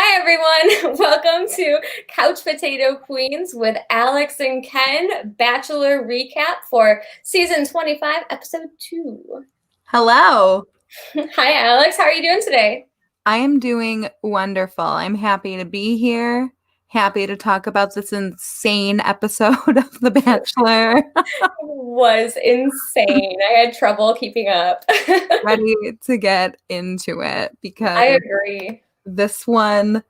Hi, everyone. Welcome to Couch Potato Queens with Alex and Ken, Bachelor recap for season 25, episode 2. Hello. Hi, Alex. How are you doing today? I am doing wonderful. I'm happy to be here. Happy to talk about this insane episode of The Bachelor. It was insane. I had trouble keeping up. Ready to get into it because I agree. this one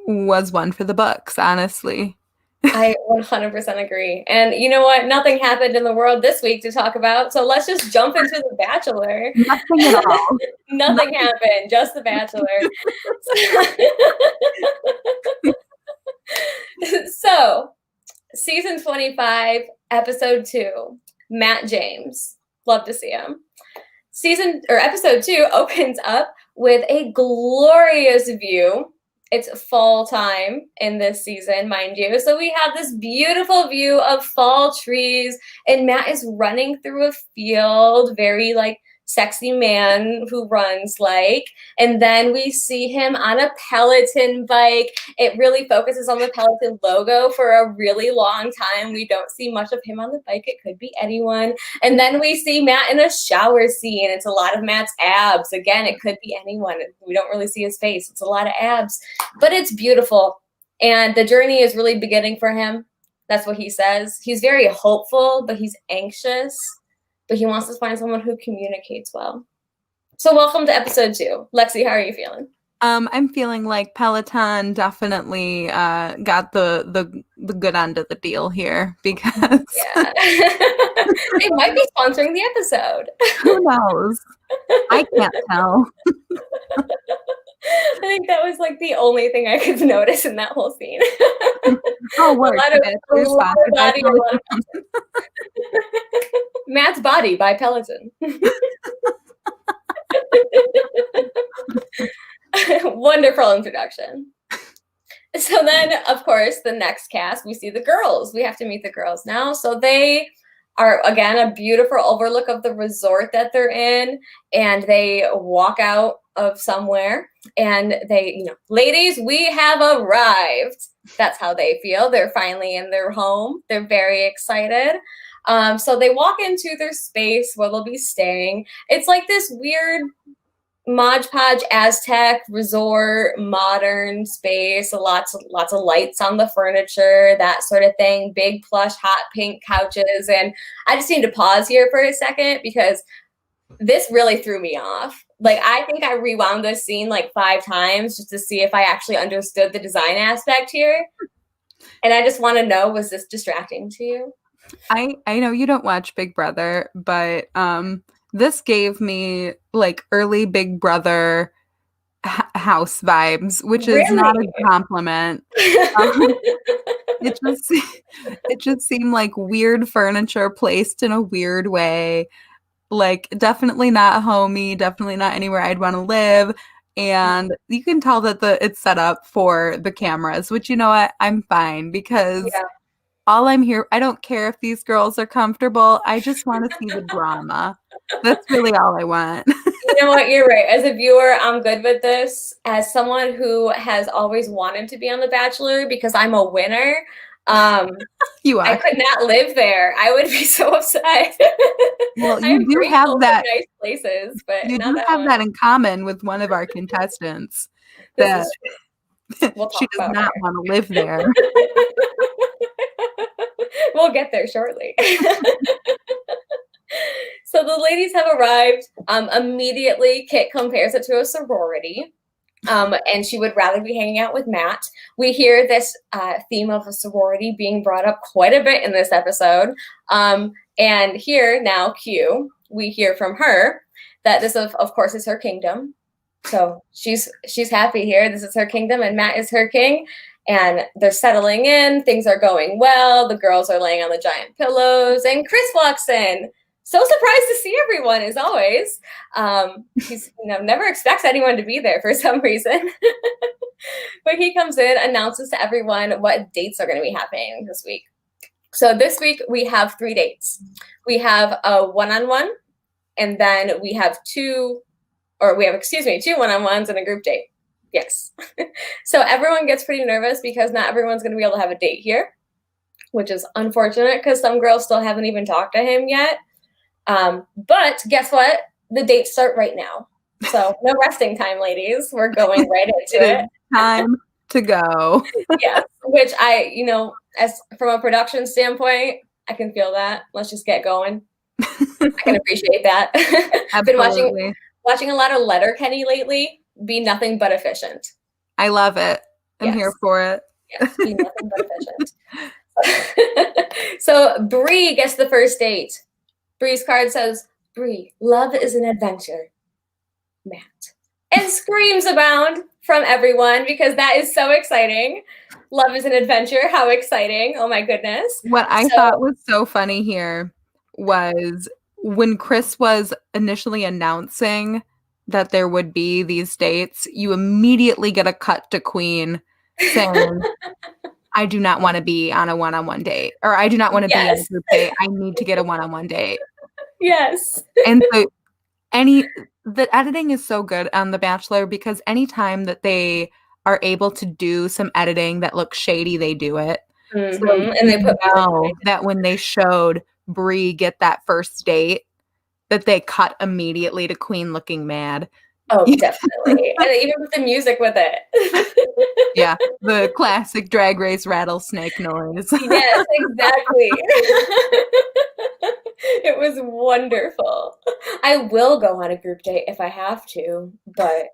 was one for the books, honestly. I 100% agree. And you know what? Nothing happened in the world this week to talk about. So let's just jump into The Bachelor. Nothing at all. Nothing happened, just The Bachelor. So, season 25, episode 2, Matt James. Love to see him. Episode 2 opens up with a glorious view. It's fall time in this season, mind you. So we have this beautiful view of fall trees, and Matt is running through a field, very like sexy man who runs like, and then we see him on a Peloton bike. It really focuses on the Peloton logo for a really long time. We don't see much of him on the bike. It could be anyone. And then we see Matt in a shower scene. It's a lot of Matt's abs. Again, it could be anyone. We don't really see his face. It's a lot of abs, but it's beautiful. And the journey is really beginning for him. That's what he says. He's very hopeful, but he's anxious. But he wants to find someone who communicates well. So welcome to episode 2. Lexi, how are you feeling? I'm feeling like Peloton definitely got the good end of the deal here because Yeah. They might be sponsoring the episode. Who knows? I can't tell. I think that was like the only thing I could notice in that whole scene. Oh, what? A lot of body. Matt's Body by Peloton. Wonderful introduction. So then, of course, the next cast, we see the girls. We have to meet the girls now. So they are, again, a beautiful overlook of the resort that they're in. And they walk out of somewhere. And they, ladies, we have arrived. That's how they feel. They're finally in their home. They're very excited. So they walk into their space where they'll be staying. It's like this weird Mod Podge Aztec resort, modern space, lots of lights on the furniture, that sort of thing, big plush hot pink couches. And I just need to pause here for a second because this really threw me off. Like, I think I rewound this scene like 5 times just to see if I actually understood the design aspect here. And I just want to know, was this distracting to you? I know you don't watch Big Brother, but this gave me like early Big Brother house vibes, which is not a compliment. It just seemed like weird furniture placed in a weird way. Like, definitely not homey, definitely not anywhere I'd want to live. And you can tell that it's set up for the cameras, which, you know what, I'm fine because all I'm here, I don't care if these girls are comfortable. I just want to see the drama. That's really all I want. You know what? You're right. As a viewer, I'm good with this. As someone who has always wanted to be on The Bachelor because I'm a winner, you are. I could not live there. I would be so upset. Well, you do have that. Nice places, but you do have that in common with one of our contestants. That she does not want to live there. We'll get there shortly. So the ladies have arrived. Immediately, Kit compares it to a sorority. And she would rather be hanging out with Matt. We hear this theme of a sorority being brought up quite a bit in this episode. And here now, Q, we hear from her that this, of course, is her kingdom. So she's happy here. This is her kingdom, and Matt is her king. And they're settling in. Things are going well. The girls are laying on the giant pillows, and Chris walks in. So surprised to see everyone, as always. He's never expects anyone to be there for some reason. But he comes in, announces to everyone what dates are going to be happening this week. So this week we have 3 dates. We have a one-on-one, and then we have two one-on-ones and a group date. Yes. So everyone gets pretty nervous because not everyone's going to be able to have a date here, which is unfortunate because some girls still haven't even talked to him yet. But guess what? The dates start right now. So no resting time, ladies. We're going right into it. Time to go. Yes, which as from a production standpoint, I can feel that. Let's just get going. I can appreciate that. I've been watching a lot of Letterkenny lately. Be nothing but efficient. I love it. I'm here for it. Yes, be nothing but efficient. So Bree gets the first date. Bree's card says, Bree, love is an adventure. Matt. And screams abound from everyone because that is so exciting. Love is an adventure. How exciting. Oh my goodness. What I thought was so funny here was when Chris was initially announcing that there would be these dates, you immediately get a cut to Queen saying, I do not want to be on a one-on-one date, or I do not want to be on a group date. I need to get a one-on-one date. Yes. And so the editing is so good on The Bachelor because anytime that they are able to do some editing that looks shady, they do it. Mm-hmm. So and they put that when they showed Bree get that first date, that they cut immediately to Queen looking mad. Oh, definitely. And even with the music with it. Yeah, the classic Drag Race rattlesnake noise. Yes, exactly. It was wonderful. I will go on a group date if I have to, but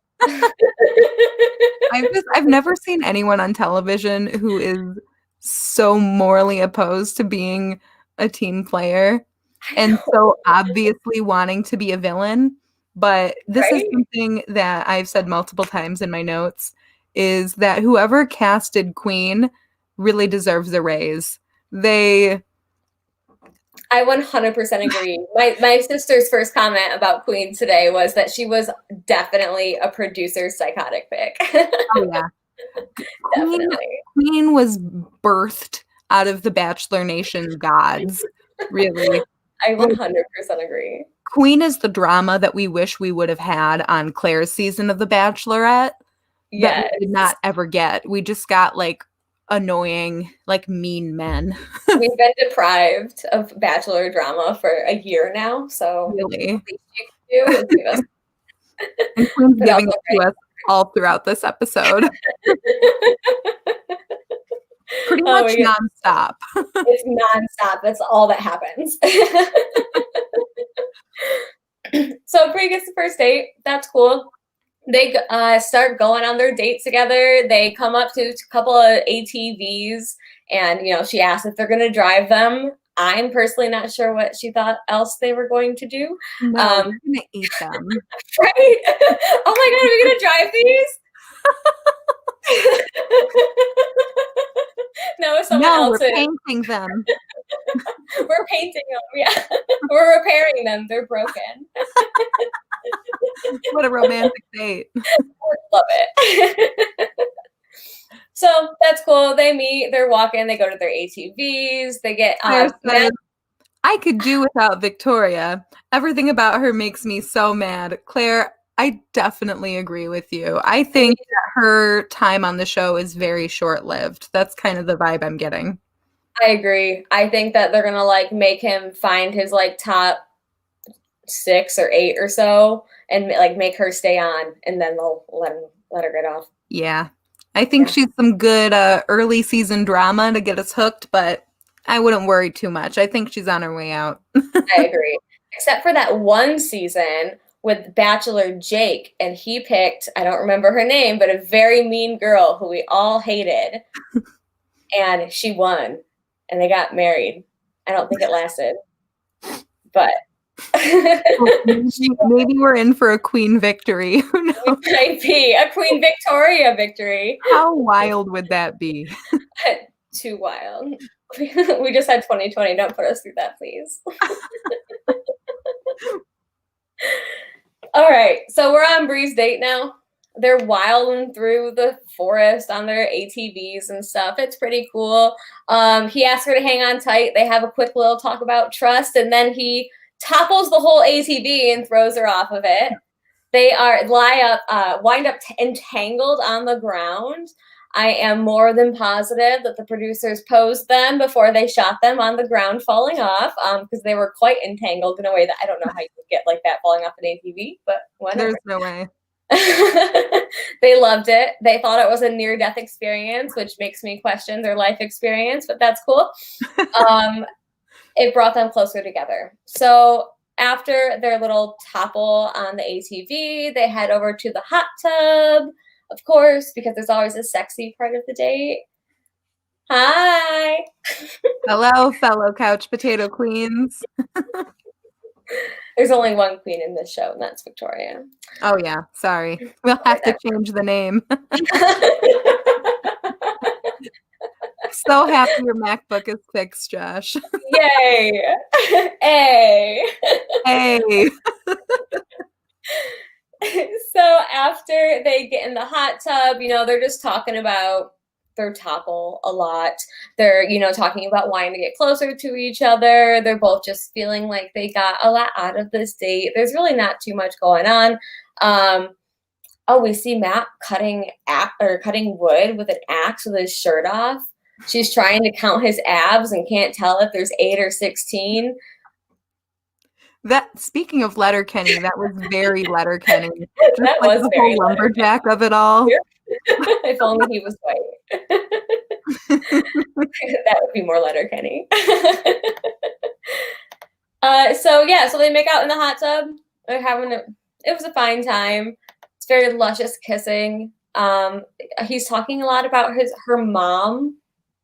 I've never seen anyone on television who is so morally opposed to being a team player and so obviously wanting to be a villain. But this is something that I've said multiple times in my notes, is that whoever casted Queen really deserves a raise. I 100% agree. My sister's first comment about Queen today was that she was definitely a producer's psychotic pick. Oh, yeah. Queen was birthed out of the Bachelor Nation gods, really. I 100% agree. Queen is the drama that we wish we would have had on Claire's season of The Bachelorette that we did not ever get. We just got like annoying, like mean men. We've been deprived of Bachelor drama for a year now, so really, what you can do is give us and Queen's giving it to us all throughout this episode. Pretty much nonstop. It's nonstop. That's all that happens. So Bree gets the first date. That's cool. They start going on their date together. They come up to a couple of ATVs, and she asks if they're going to drive them. I'm personally not sure what she thought else they were going to do. No, we're going to eat them. Right? Oh my God, are we going to drive these? No, someone else we're painting them. We're painting them, yeah. We're repairing them. They're broken. What a romantic date. Love it. So that's cool. They meet, they're walking, they go to their ATVs, they get I could do without Victoria. Everything about her makes me so mad. Claire, I definitely agree with you. I think that her time on the show is very short-lived. That's kind of the vibe I'm getting. I agree. I think that they're gonna make him find his top 6 or 8 or so, and make her stay on, and then they'll let her get off. Yeah, I think she's some good early season drama to get us hooked, but I wouldn't worry too much. I think she's on her way out. I agree, except for that one season with Bachelor Jake, and he picked, I don't remember her name, but a very mean girl who we all hated, and she won, and they got married. I don't think it lasted, but maybe we're in for a Queen victory. Who knows? It might be a Queen Victoria victory. How wild would that be? Too wild. We just had 2020. Don't put us through that, please. All right, so we're on Bree's date now. They're wilding through the forest on their ATVs and stuff. It's pretty cool. He asks her to hang on tight. They have a quick little talk about trust, and then he topples the whole ATV and throws her off of it. They wind up entangled on the ground. I am more than positive that the producers posed them before they shot them on the ground falling off, because they were quite entangled in a way that I don't know how you would get like that falling off an ATV, but whatever. There's no way. They loved it. They thought it was a near-death experience, which makes me question their life experience, but that's cool. It brought them closer together. So after their little topple on the ATV, they head over to the hot tub, of course, because there's always a sexy part of the date. Hi. Hello, fellow couch potato queens. There's only one queen in this show, and that's Victoria. Oh, yeah. Sorry. We'll have to change the name. So happy your MacBook is fixed, Josh. Yay. Hey. Hey. So after they get in the hot tub, they're just talking about their topple a lot. They're, talking about wanting to get closer to each other. They're both just feeling like they got a lot out of this date. There's really not too much going on. We see Matt cutting wood with an axe with his shirt off. She's trying to count his abs and can't tell if there's 8 or 16. Speaking of Letterkenny, that was very Letterkenny. That like was the very whole lumberjack of it all. If only he was white. That would be more Letterkenny. So they make out in the hot tub. They're it was a fine time. It's very luscious kissing. He's talking a lot about her mom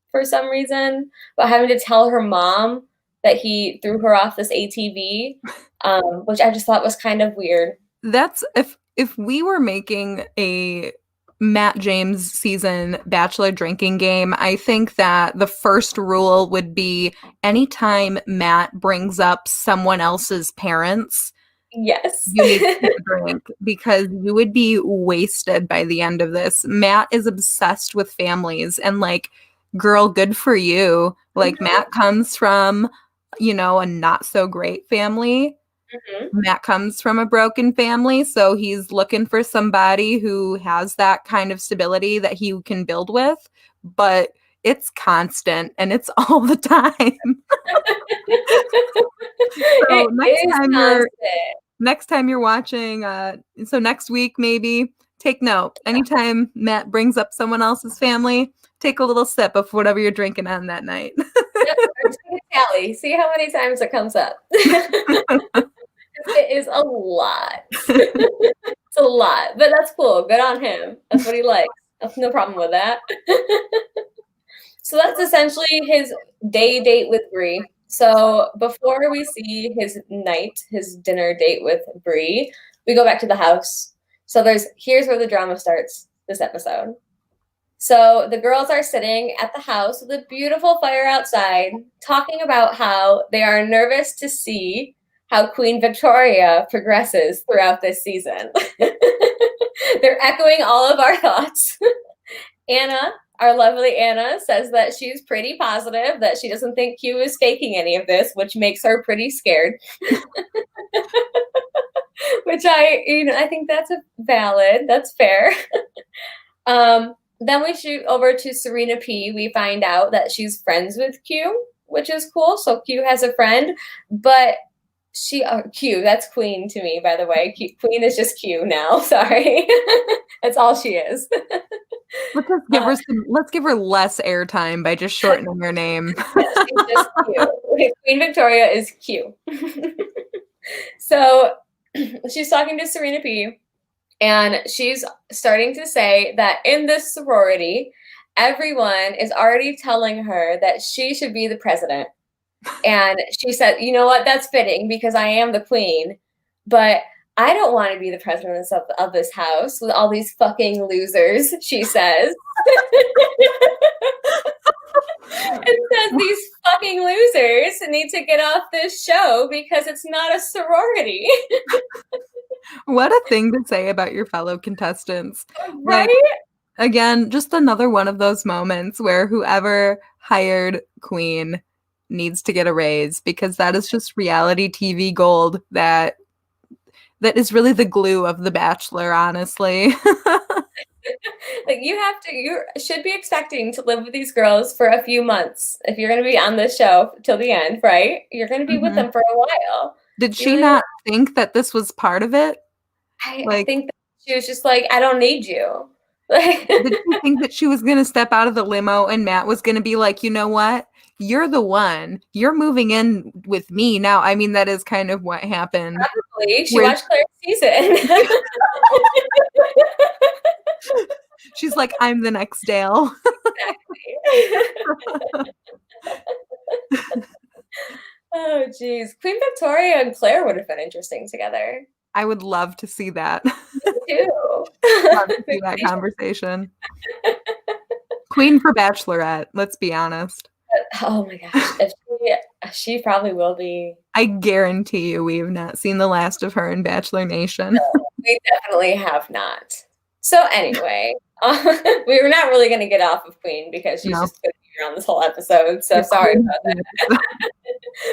for some reason, about having to tell her mom that he threw her off this ATV, which I just thought was kind of weird. That's if we were making a Matt James season Bachelor drinking game, I think that the first rule would be anytime Matt brings up someone else's parents, yes, you need to drink, because you would be wasted by the end of this. Matt is obsessed with families, and girl, good for you. Matt comes from, a not so great family. Mm-hmm. Matt comes from a broken family, so he's looking for somebody who has that kind of stability that he can build with, but it's constant and it's all the time. So next time you're watching, so next week maybe, take note. Anytime Matt brings up someone else's family, take a little sip of whatever you're drinking on that night. Tally. See how many times it comes up. It is a lot. It's a lot, but that's cool. Good on him. That's what he likes. That's no problem with that. So that's essentially his date with Bree. So before we see his dinner date with Bree, we go back to the house. So here's where the drama starts this episode. So the girls are sitting at the house with a beautiful fire outside, talking about how they are nervous to see how Queen Victoria progresses throughout this season. They're echoing all of our thoughts. Anna, our lovely Anna, says that she's pretty positive, that she doesn't think Q is faking any of this, which makes her pretty scared. Which I think that's that's fair. Then we shoot over to Serena P. We find out that she's friends with Q, which is cool. So Q has a friend, but Q, that's Queen to me, by the way. Queen is just Q now. Sorry. That's all she is. Let's give her less airtime by just shortening her name. She's just Q. Queen Victoria is Q. So she's talking to Serena P. And she's starting to say that in this sorority, everyone is already telling her that she should be the president. And she said, you know what, that's fitting because I am the queen, but I don't want to be the president of this house with all these fucking losers, she says. It says these fucking losers need to get off this show because it's not a sorority. What a thing to say about your fellow contestants. Right? Again, just another one of those moments where whoever hired Queen needs to get a raise, because that is just reality TV gold that that is really the glue of The Bachelor, honestly. Like you should be expecting to live with these girls for a few months. If you're going to be on this show till the end, right? You're going to be with them for a while. Did she not think that this was part of it? I think that she was just like, I don't need you. Did she think that she was going to step out of the limo and Matt was going to be like, you know what? You're the one. You're moving in with me now. I mean, that is kind of what happened. Probably. She watched Claire's season. She's like, I'm the next Dale. Exactly. Oh, geez. Queen Victoria and Claire would have been interesting together. I would love to see that. Me too. Love to see that conversation. Queen for Bachelorette, let's be honest. Oh my gosh. She probably will be. I guarantee you we have not seen the last of her in Bachelor Nation. No, we definitely have not. So anyway, we were not really going to get off of Queen because she's just going to be around this whole episode. So sorry about that.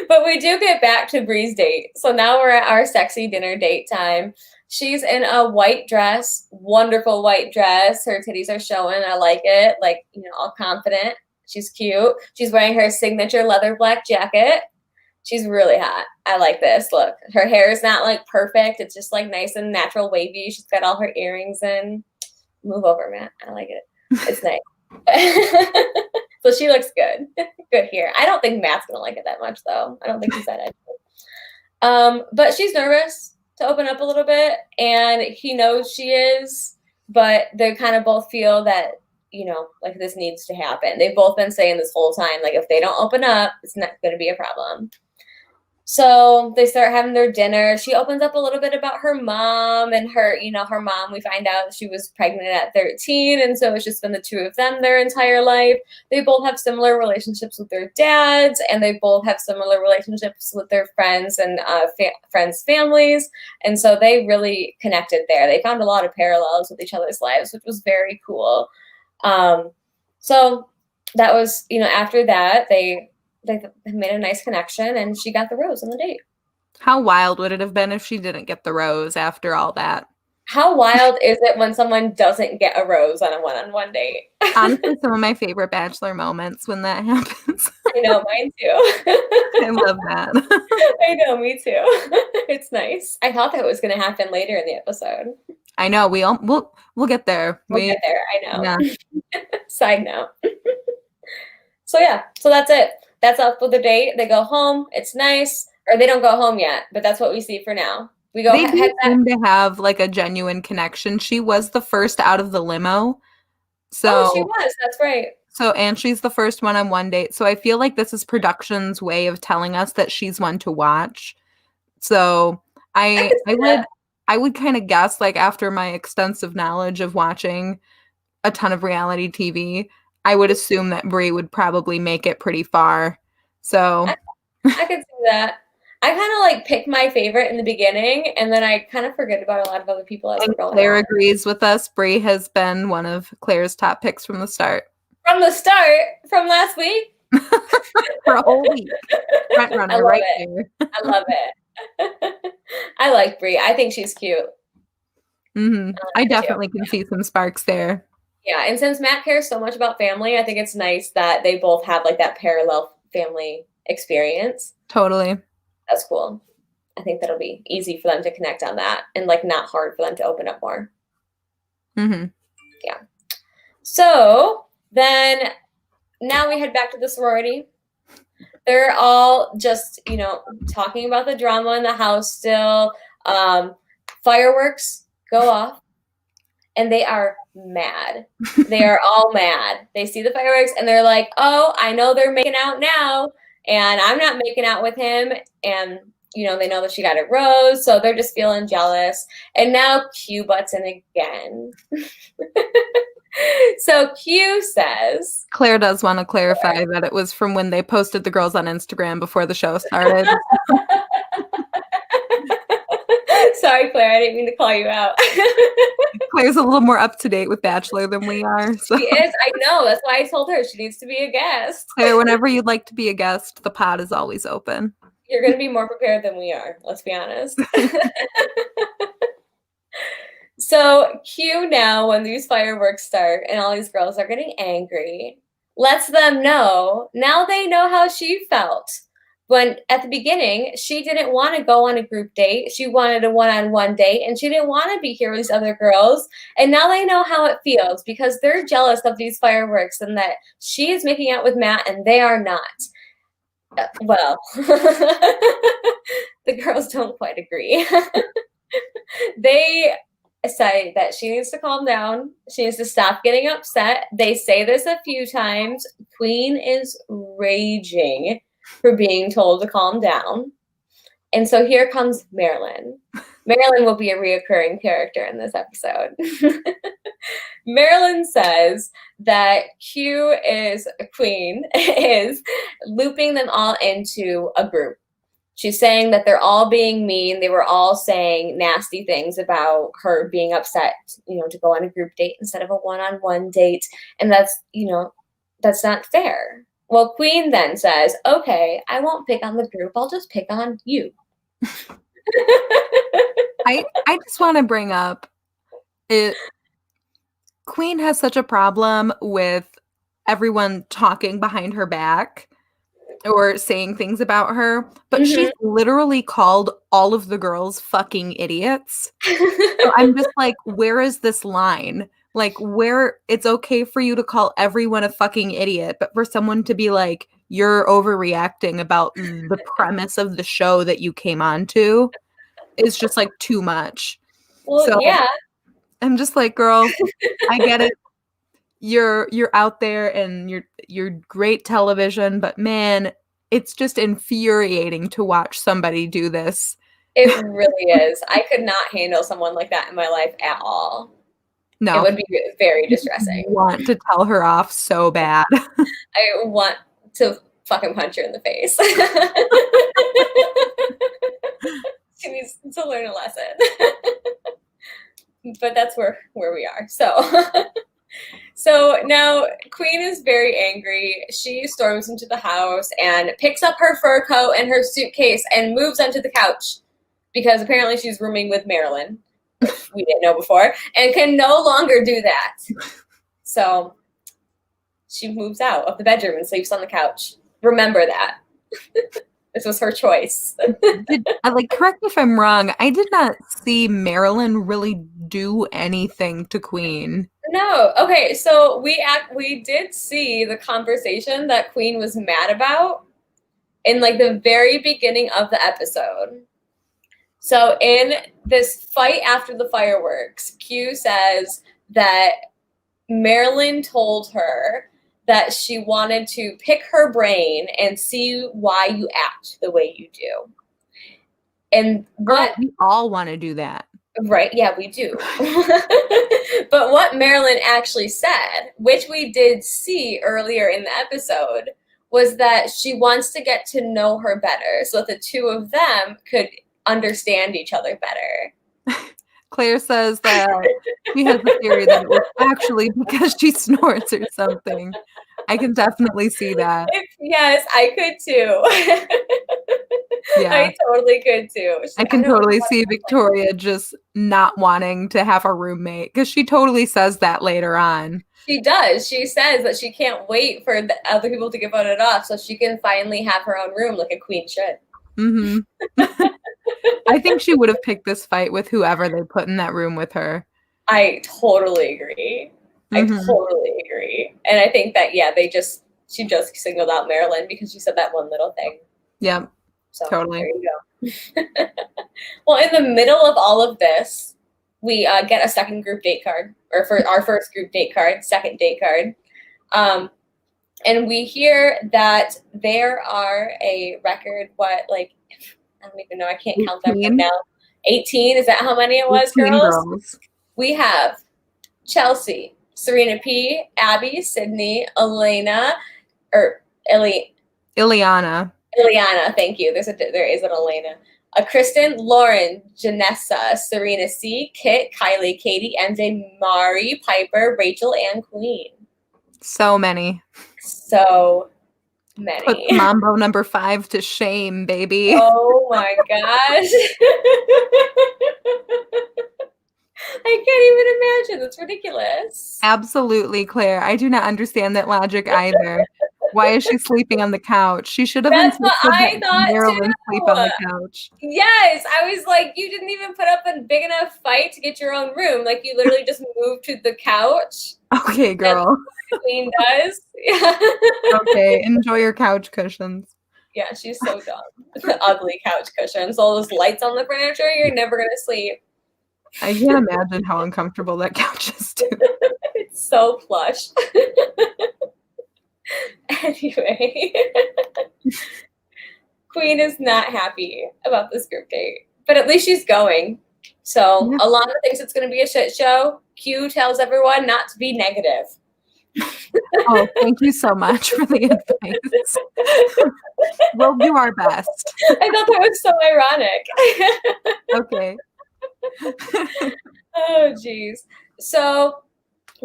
But we do get back to Bree's date. So now we're at our sexy dinner date time. She's in a white dress, wonderful white dress. Her titties are showing. I like it. Like, all confident. She's cute. She's wearing her signature leather black jacket. She's really hot. I like this. Look, her hair is not like perfect. It's just like nice and natural wavy. She's got all her earrings in. Move over, Matt. I like it. It's nice. So she looks good. Good here. I don't think Matt's going to like it that much, though. I don't think he said it. But she's nervous to open up a little bit, and he knows she is, but they kind of both feel that, like this needs to happen. They've both been saying this whole time, like if they don't open up, it's not going to be a problem. So they start having their dinner. She opens up a little bit about her mom and her mom. We find out she was pregnant at 13. And so it's just been the two of them their entire life. They both have similar relationships with their dads, and they both have similar relationships with their friends and friends' families. And so they really connected there. They found a lot of parallels with each other's lives, which was very cool. So that was, after that, they made a nice connection, and she got the rose on the date. How wild would it have been if she didn't get the rose after all that? How wild is it when someone doesn't get a rose on a one-on-one date? Honestly, some of my favorite Bachelor moments when that happens. I know, mine too. I love that. I know, me too. It's nice. I thought that was going to happen later in the episode. I know. We'll get there. We'll get there. I know. Yeah. Side note. So that's it. That's up for the date. They go home. It's nice. Or they don't go home yet, but that's what we see for now. We go. They seem to have like a genuine connection. She was the first out of the limo. So she was. That's right. So, and she's the first one on one date. So I feel like this is production's way of telling us that she's one to watch. So I would kind of guess, like, after my extensive knowledge of watching a ton of reality TV, I would assume that Brie would probably make it pretty far. So I could see that. I kind of like pick my favorite in the beginning, and then I kind of forget about a lot of other people as we're going. Claire agrees with us. Brie has been one of Claire's top picks from the start. From the start? From last week? For a whole week. Front runner right there. I love it. I like Brie. I think she's cute. Mm-hmm. I definitely can see some sparks there. Yeah, and since Matt cares so much about family, I think it's nice that they both have like that parallel family experience. Totally. That's cool. I think that'll be easy for them to connect on that, and like not hard for them to open up more. Mm-hmm. Yeah. So then now we head back to the sorority. They're all just, talking about the drama in the house still. Fireworks go off, and they are mad. They are all mad. They see the fireworks, and they're like, oh, I know they're making out now, and I'm not making out with him. And, they know that she got a rose, so they're just feeling jealous. And now Q butts in again. So Q says... Claire does want to clarify that it was from when they posted the girls on Instagram before the show started. Sorry, Claire, I didn't mean to call you out. Claire's a little more up to date with Bachelor than we are. So. She is. I know. That's why I told her she needs to be a guest. Claire, whenever you'd like to be a guest, the pod is always open. You're going to be more prepared than we are. Let's be honest. So Q now, when these fireworks start and all these girls are getting angry, lets them know, now they know how she felt. When at the beginning, she didn't want to go on a group date. She wanted a one-on-one date and she didn't want to be here with these other girls. And now they know how it feels because they're jealous of these fireworks and that she is making out with Matt and they are not. Well, the girls don't quite agree. They say that she needs to calm down. She needs to stop getting upset. They say this a few times. Queen is raging for being told to calm down. And so here comes Marilyn. Marilyn will be a reoccurring character in this episode. Marilyn says that Queen is looping them all into a group. She's saying that they're all being mean. They were all saying nasty things about her being upset, to go on a group date instead of a one-on-one date. And that's not fair. Well, Queen then says, okay, I won't pick on the group. I'll just pick on you. I just want to bring up it. Queen has such a problem with everyone talking behind her back or saying things about her, but she's literally called all of the girls fucking idiots. So I'm just like, where is this line? Like, where it's okay for you to call everyone a fucking idiot, but for someone to be like, you're overreacting about the premise of the show that you came on to is just like too much. Well, so yeah. I'm just like, girl, I get it. You're out there and you're great television, but man, it's just infuriating to watch somebody do this. It really is. I could not handle someone like that in my life at all. No. It would be very distressing. I want to tell her off so bad. I want to fucking punch her in the face. She needs to learn a lesson. But that's where we are. So now Queen is very angry. She storms into the house and picks up her fur coat and her suitcase and moves onto the couch because apparently she's rooming with Marilyn, which we didn't know before, and can no longer do that. So she moves out of the bedroom and sleeps on the couch. Remember that. This was her choice. Correct me if I'm wrong. I did not see Marilyn really do anything to Queen. No. Okay, so we did see the conversation that Queen was mad about in the very beginning of the episode. So in this fight after the fireworks, Q says that Marilyn told her that she wanted to pick her brain and see why you act the way you do. And we all want to do that. Right, yeah, we do. But what Marilyn actually said, which we did see earlier in the episode, was that she wants to get to know her better so that the two of them could understand each other better. Claire says that she has a theory that it was actually because she snorts or something. I can definitely see that. Yes, I could too. Yeah. I totally could too. I can totally see Victoria just not wanting to have a roommate because she totally says that later on. She does. She says that she can't wait for the other people to get voted off so she can finally have her own room like a queen should. I think she would have picked this fight with whoever they put in that room with her. I totally agree. I totally agree. And I think that, she just singled out Marilyn because she said that one little thing. Yep. So totally. There you go. Well, in the middle of all of this, we get a second group date card, or for our first group date card, second date card. And we hear that there are a record, I don't even know, I can't 18? Count them right now. 18, is that how many it was, girls? We have Chelsea, Serena P, Abby, Sydney, Ileana, thank you. There is an Elena. Kristen, Lauren, Janessa, Serena C, Kit, Kylie, Katie, MJ, Mari, Piper, Rachel, and Queen. So many. Put Mambo number 5 to shame, baby. Oh my gosh. I can't even imagine. That's ridiculous. Absolutely, Claire. I do not understand that logic either. Why is she sleeping on the couch? She should have That's what insisted I that thought Marilyn sleep on too. the couch. Yes, I was like, you didn't even put up a big enough fight to get your own room. Like, you literally just moved to the couch. Okay, That's girl. what the queen does. Yeah. Okay, enjoy your couch cushions. Yeah, she's so dumb. The ugly couch cushions, all those lights on the furniture, you're never going to sleep. I can't imagine how uncomfortable that couch is, too. It's so plush. Anyway, Queen is not happy about this group date, but at least she's going. So Yeah. Alana thinks it's going to be a shit show. Q tells everyone not to be negative. Oh, thank you so much for the advice. We'll do our best. I thought that was so ironic. Okay. Oh, geez. So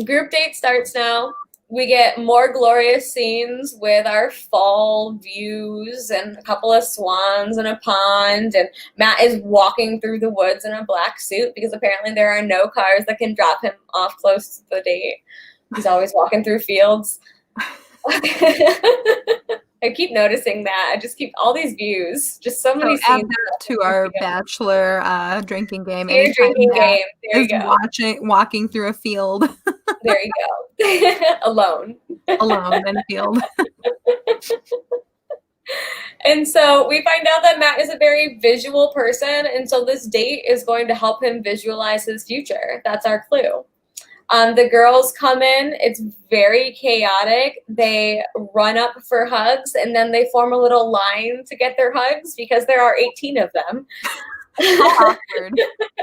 group date starts now. We get more glorious scenes with our fall views and a couple of swans and a pond. And Matt is walking through the woods in a black suit because apparently there are no cars that can drop him off close to the date. He's always walking through fields. I keep noticing that. I just keep all these views. Just so many So add scenes. that to our Bachelor drinking game. Your drinking game. There you go. Walking through a field. There you go. Alone. Alone in a field. And so we find out that Matt is a very visual person, and so this date is going to help him visualize his future. That's our clue. The girls come in. It's very chaotic. They run up for hugs, and then they form a little line to get their hugs because there are 18 of them. How awkward.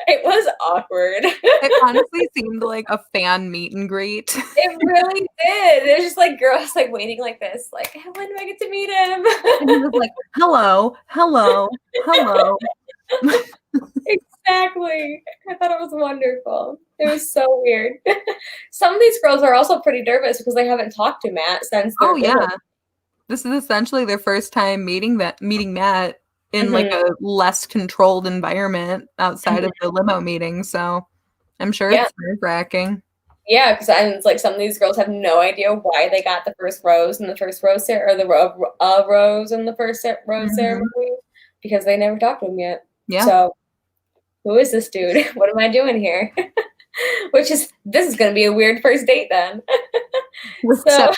It was awkward. It honestly seemed like a fan meet and greet. It really did. There's just like girls like waiting like this, like, when do I get to meet him? And he was like, hello, hello, hello. Exactly. I thought it was wonderful. It was so weird. Some of these girls are also pretty nervous because they haven't talked to Matt since. Oh yeah, this is essentially their first time meeting Matt in like a less controlled environment outside of the limo meeting. So I'm sure it's nerve-wracking. Yeah, because it's like some of these girls have no idea why they got the first rose in the first rose or the rose in the first rose ceremony because they never talked to him yet. Yeah. So who is this dude? What am I doing here? This is going to be a weird first date then. So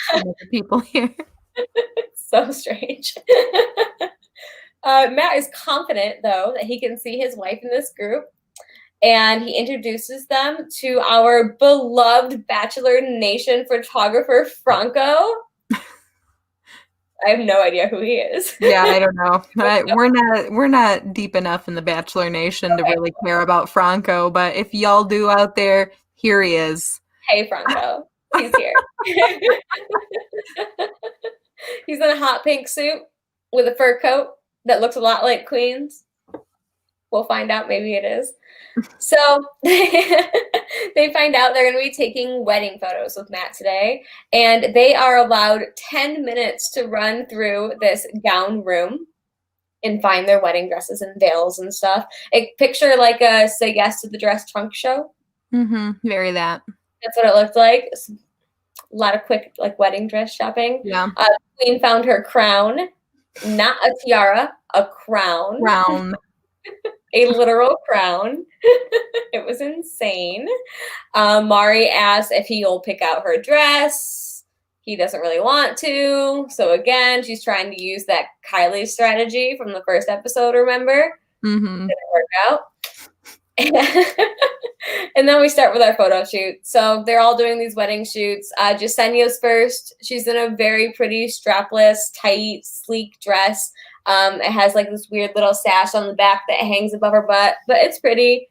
people here. So strange. Matt is confident, though, that he can see his wife in this group, and he introduces them to our beloved Bachelor Nation photographer, Franco. I have no idea who he is. Yeah, I don't know. We're not deep enough in the Bachelor Nation to really care about Franco, but if y'all do out there, here he is. Hey, Franco. He's here. He's in a hot pink suit with a fur coat that looks a lot like Queen's. We'll find out. Maybe it is. So they find out they're going to be taking wedding photos with Matt today, and they are allowed 10 minutes to run through this gown room and find their wedding dresses and veils and stuff. Picture like a Say Yes to the Dress trunk show. Very that. That's what it looked like. A lot of quick like wedding dress shopping. Yeah. Queen found her crown, not a tiara, a crown. Crown. A literal crown. It was insane. Mari asked if he'll pick out her dress. He doesn't really want to. So again, she's trying to use that Kylie strategy from the first episode, remember? Didn't work out. And then we start with our photo shoot. So they're all doing these wedding shoots. Jasenia's first. She's in a very pretty strapless, tight, sleek dress. It has like this weird little sash on the back that hangs above her butt, but it's pretty.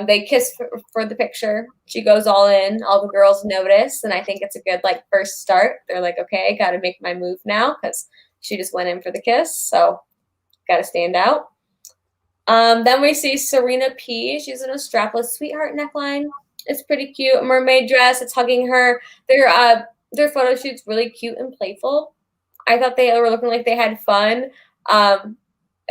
They kiss for the picture. She goes all in. All the girls notice, and I think it's a good like first start. They're like, okay, got to make my move now because she just went in for the kiss, so got to stand out. Then we see Serena P. She's in a strapless sweetheart neckline. It's pretty cute. A mermaid dress. It's hugging her. Their photo shoot's really cute and playful. I thought they were looking like they had fun. It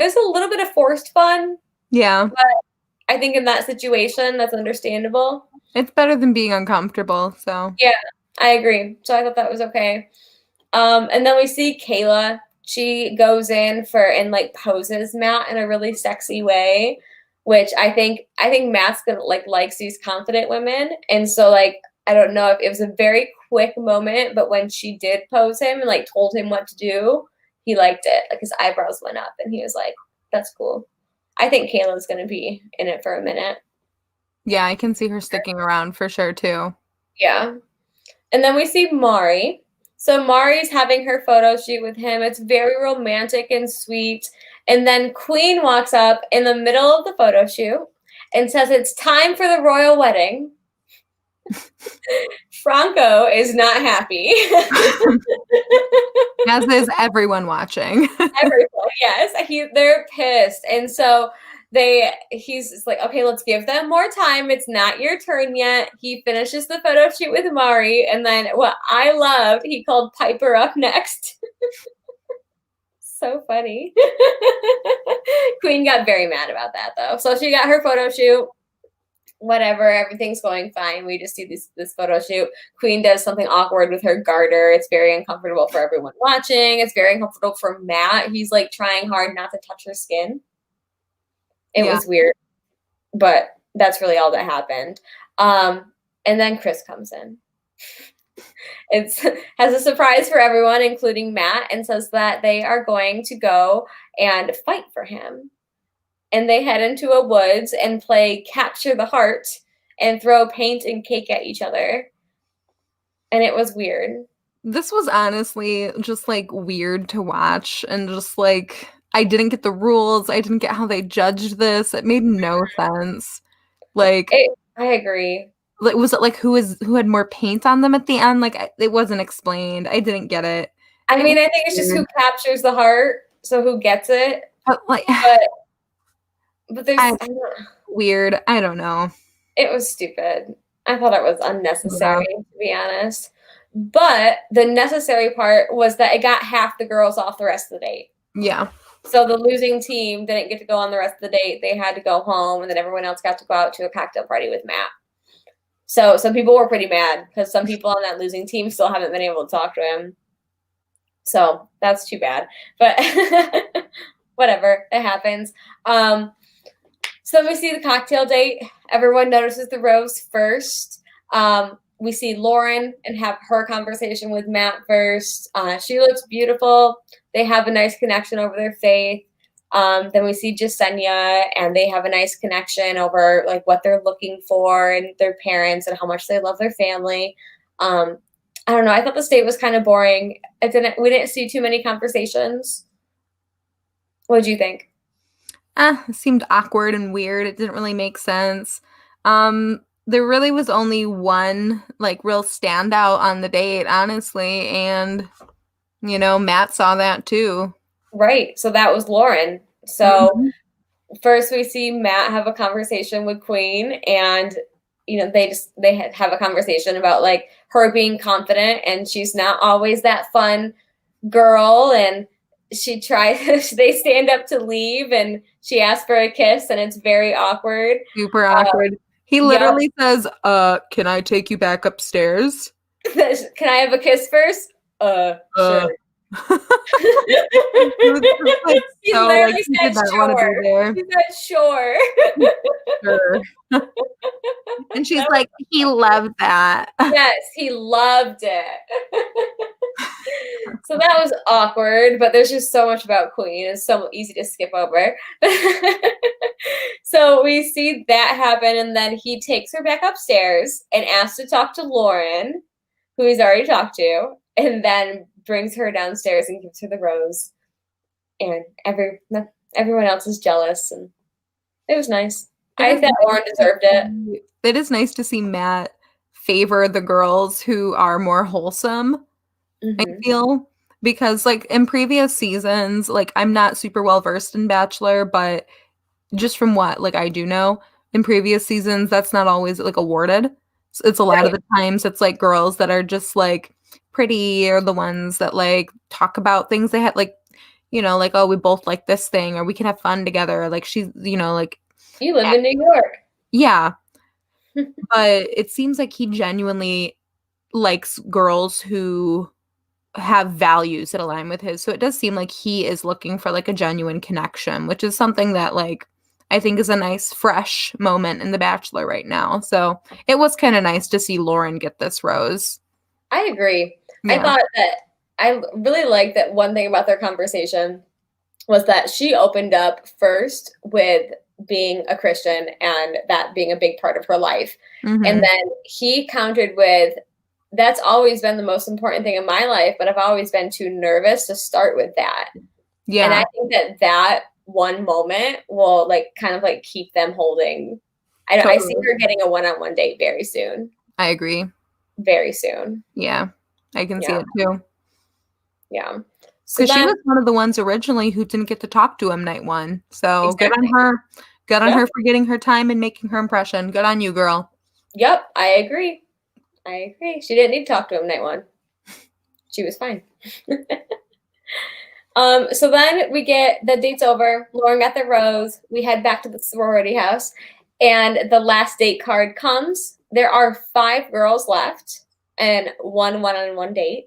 was a little bit of forced fun. Yeah. But I think in that situation, that's understandable. It's better than being uncomfortable, so. Yeah, I agree. So I thought that was okay. And then we see Kayla. She goes in and like poses Matt in a really sexy way, which I think Matt's gonna likes these confident women. And so like I don't know if it was a very quick moment, but when she did pose him and like told him what to do, he liked it. Like his eyebrows went up and he was like, that's cool. I think Kayla's gonna be in it for a minute. Yeah, I can see her sticking around for sure too. Yeah. And then we see Mari. So Mari's having her photo shoot with him. It's very romantic and sweet. And then Queen walks up in the middle of the photo shoot and says it's time for the royal wedding. Franco is not happy. As is everyone watching. Everyone, yes. They're pissed. And so he's just like, okay, let's give them more time. It's not your turn yet. He finishes the photo shoot with Mari, and then what I loved, he called Piper up next. So funny. Queen got very mad about that though. So she got her photo shoot. Whatever, everything's going fine. We just see this photo shoot. Queen does something awkward with her garter. It's very uncomfortable for everyone watching. It's very uncomfortable for Matt. He's like trying hard not to touch her skin. It was weird, but that's really all that happened. And then Chris comes in. It has a surprise for everyone, including Matt, and says that they are going to go and fight for him. And they head into a woods and play capture the heart and throw paint and cake at each other. And it was weird. This was honestly just like weird to watch, and just like I didn't get the rules. I didn't get how they judged this. It made no sense. Like I agree. Like, was it like who had more paint on them at the end? Like it wasn't explained. I didn't get it. I mean, I think it's just who captures the heart, so who gets it. But like, but there's weird. I don't know. It was stupid. I thought it was unnecessary, to be honest. But the necessary part was that it got half the girls off the rest of the date. Yeah. So the losing team didn't get to go on the rest of the date. They had to go home, and then everyone else got to go out to a cocktail party with Matt. So some people were pretty mad because some people on that losing team still haven't been able to talk to him. So that's too bad. But whatever, it happens. So we see the cocktail date. Everyone notices the rose first. We see Lauren and have her conversation with Matt first. She looks beautiful. They have a nice connection over their faith. Then we see Jasenia, and they have a nice connection over like what they're looking for and their parents and how much they love their family. I don't know. I thought this date was kind of boring. We didn't see too many conversations. What did you think? It seemed awkward and weird. It didn't really make sense. There really was only one like real standout on the date, honestly, and Matt saw that too. Right. So that was Lauren. So first we see Matt have a conversation with Queen, and they have a conversation about like her being confident, and she's not always that fun girl, and she tries they stand up to leave, and she asks for a kiss, and it's very awkward. Super awkward. He literally says, can I take you back upstairs? Can I have a kiss first? Sure. He literally said sure. He said sure. Sure. And she's like, he loved that. Yes, he loved it. So that was awkward, but there's just so much about Queen. It's so easy to skip over. So we see that happen, and then he takes her back upstairs and asks to talk to Lauren, who he's already talked to, and then brings her downstairs and gives her the rose. And everyone else is jealous, and it was nice. I thought Lauren deserved it. It is nice to see Matt favor the girls who are more wholesome, I feel. Because, like, in previous seasons, like, I'm not super well-versed in Bachelor, but just from what, like, I do know, in previous seasons, that's not always, like, awarded. So it's a lot of the times it's, like, girls that are just, like, pretty, or the ones that, like, talk about things they had, like, like, oh, we both like this thing, or we can have fun together. Like, she's, like, You live in New York. Yeah. But it seems like he genuinely likes girls who have values that align with his. So it does seem like he is looking for like a genuine connection, which is something that like I think is a nice fresh moment in The Bachelor right now. So it was kind of nice to see Lauren get this rose. I agree. Yeah. I thought that I really liked that one thing about their conversation was that she opened up first with being a Christian and that being a big part of her life. Mm-hmm. And then he countered with, that's always been the most important thing in my life, but I've always been too nervous to start with that. Yeah. And I think that that one moment will like kind of like keep them holding. I see her getting a one-on-one date very soon. I agree. Very soon. Yeah. I can see it too. Yeah. Because she was one of the ones originally who didn't get to talk to him night one. So good on her. Good on her for getting her time and making her impression. Good on you, girl. Yep, I agree. She didn't need to talk to him night one. She was fine. So then we get the date's over. Lauren got the rose. We head back to the sorority house. And the last date card comes. There are 5 girls left and one one-on-one date.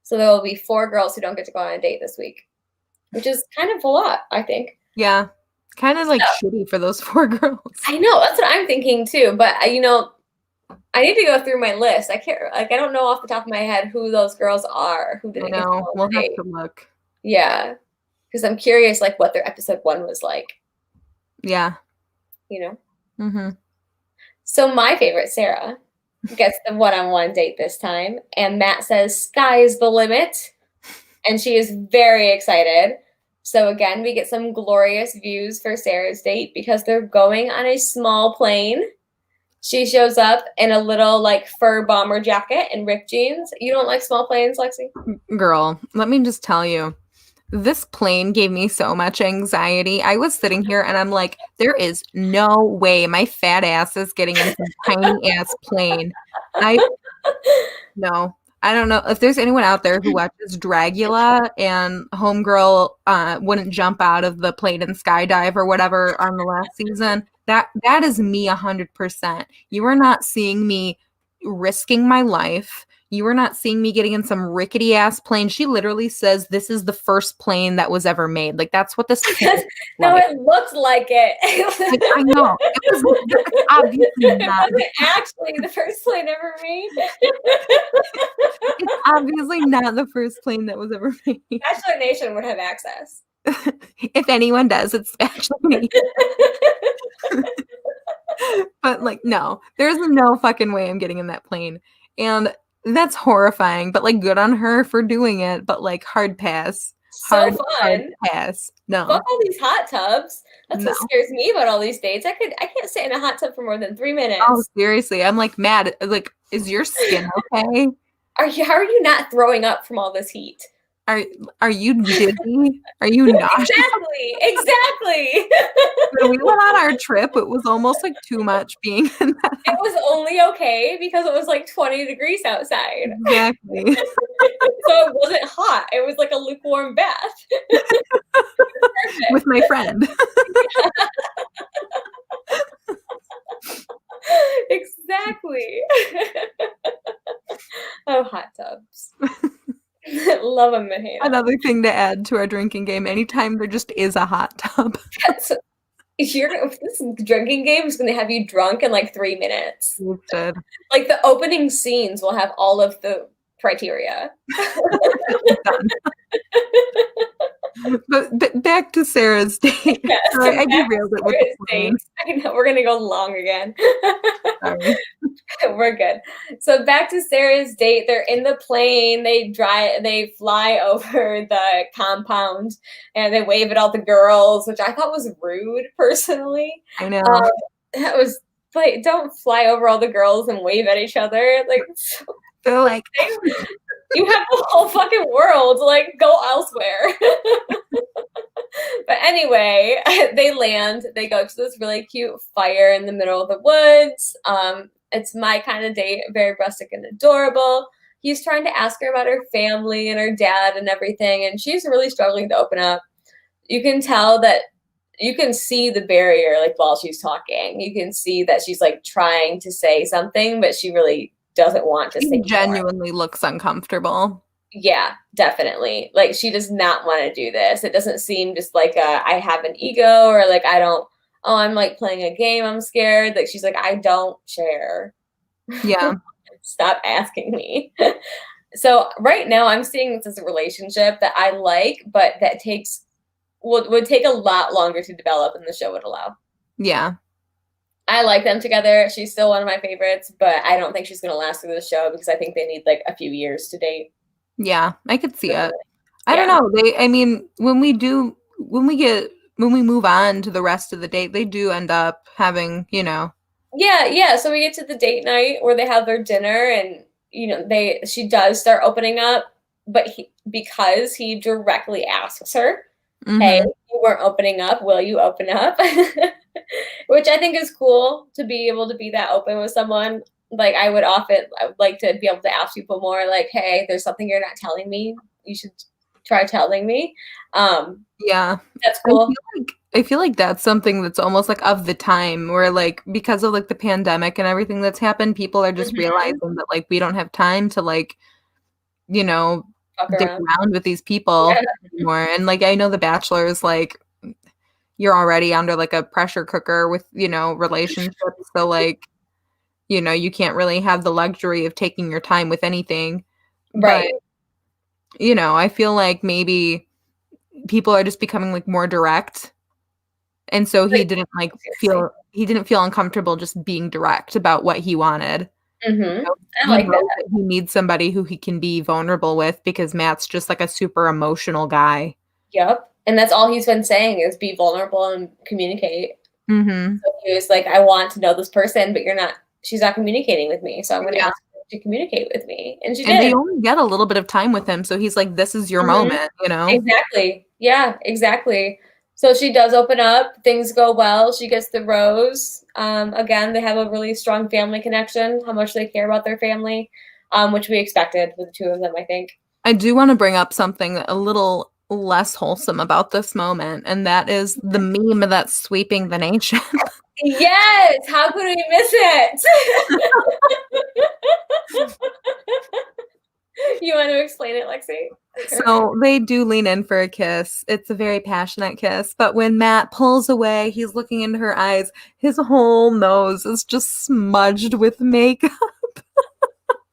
So there will be 4 girls who don't get to go on a date this week, which is kind of a lot, I think. Yeah. Kind of like shitty for those 4 girls. I know. That's what I'm thinking too. But, I need to go through my list. I don't know off the top of my head who those girls are. Who didn't get to go on a we'll date. have to look. Yeah. Because I'm curious, like, what their episode 1 was like. Yeah. Mm-hmm. So my favorite, Sarah, gets the one-on-one date this time. And Matt says, sky's the limit. And she is very excited. So again, we get some glorious views for Sarah's date because they're going on a small plane. She shows up in a little like fur bomber jacket and ripped jeans. You don't like small planes, Lexi? Girl, let me just tell you. This plane gave me so much anxiety. I was sitting here and I'm like, there is no way my fat ass is getting in some tiny ass plane. No. I don't know if there's anyone out there who watches Dragula and Homegirl wouldn't jump out of the plane and skydive or whatever on the last season. That is me 100%. You are not seeing me risking my life. You are not seeing me getting in some rickety ass plane. She literally says this is the first plane that was ever made. Like that's what this plane No, it looked like it. Like, I know. It was obviously not. It wasn't actually the first plane ever made. It's obviously not the first plane that was ever made. Bachelor Nation would have access. If anyone does, it's Bachelor Nation. But like, no, there's no fucking way I'm getting in that plane. And that's horrifying, but like good on her for doing it, but like hard pass. So fun. Hard pass. No. Fuck all these hot tubs. That's what scares me about all these dates. I can't sit in a hot tub for more than 3 minutes. Oh, seriously. I'm like mad. Like, is your skin okay? How are you not throwing up from all this heat? Are you dizzy? Are you nauseous? Exactly. When we went on our trip, it was almost like too much being in that. It was only okay because it was like 20 degrees outside. Exactly. So it wasn't hot. It was like a lukewarm bath. With my friend. Exactly. Oh, hot tubs. Love them, Mahana. Another thing to add to our drinking game, anytime there just is a hot tub. This drinking game is going to have you drunk in like 3 minutes. Good. Like the opening scenes will have all of the criteria. But back to Sarah's date. Yes, I derailed it with the plane. I know, we're going to go long again. Sorry. We're good. So back to Sarah's date. They're in the plane. They fly over the compound and they wave at all the girls, which I thought was rude personally. I know. That was like, don't fly over all the girls and wave at each other. Like, they're like, you have the whole fucking world. Like, go elsewhere. But anyway, they land. They go to this really cute fire in the middle of the woods. It's my kind of date, very rustic and adorable. He's trying to ask her about her family and her dad and everything, and she's really struggling to open up. You can tell that you can see the barrier, like, while she's talking. You can see that she's, like, trying to say something, but she really doesn't want to say more. She genuinely looks uncomfortable. Yeah, definitely. Like, she does not want to do this. It doesn't seem just like I have an ego, or like I'm like playing a game, I'm scared. Like, she's like, I don't share. Yeah. Stop asking me. So right now I'm seeing this as a relationship that I like, but that would take a lot longer to develop than the show would allow. Yeah. I like them together. She's still one of my favorites, but I don't think she's going to last through the show because I think they need like a few years to date. Yeah, I could see it. I don't know. When we move on to the rest of the date, they do end up having, Yeah. So we get to the date night where they have their dinner, and she does start opening up, but because he directly asks her, "Hey, you weren't opening up. Will you open up?" Which I think is cool, to be able to be that open with someone. Like, I would like to be able to ask people more, like, "Hey, there's something you're not telling me. You should try telling me." Yeah. That's cool. I feel like that's something that's almost like of the time, where like, because of like the pandemic and everything that's happened, people are just realizing that like we don't have time to like, dick around with these people anymore. And like, I know The Bachelor is like, you're already under like a pressure cooker with, relationships. So like, you can't really have the luxury of taking your time with anything. Right. But, I feel like maybe people are just becoming like more direct. And so he didn't feel uncomfortable just being direct about what he wanted. I like that. He needs somebody who he can be vulnerable with, because Matt's just like a super emotional guy. Yep. And that's all he's been saying is be vulnerable and communicate. Mm-hmm. So he was like, I want to know this person, but she's not communicating with me. So I'm going to ask her to communicate with me. And she did. And they only get a little bit of time with him. So he's like, this is your moment, Exactly. Yeah, exactly. So she does open up. Things go well. She gets the rose. Again, they have a really strong family connection, how much they care about their family, which we expected with the two of them, I think. I do want to bring up something a little less wholesome about this moment, and that is the meme that's sweeping the nation. Yes! How could we miss it? You want to explain it, Lexi? So they do lean in for a kiss. It's a very passionate kiss. But when Matt pulls away, he's looking into her eyes. His whole nose is just smudged with makeup.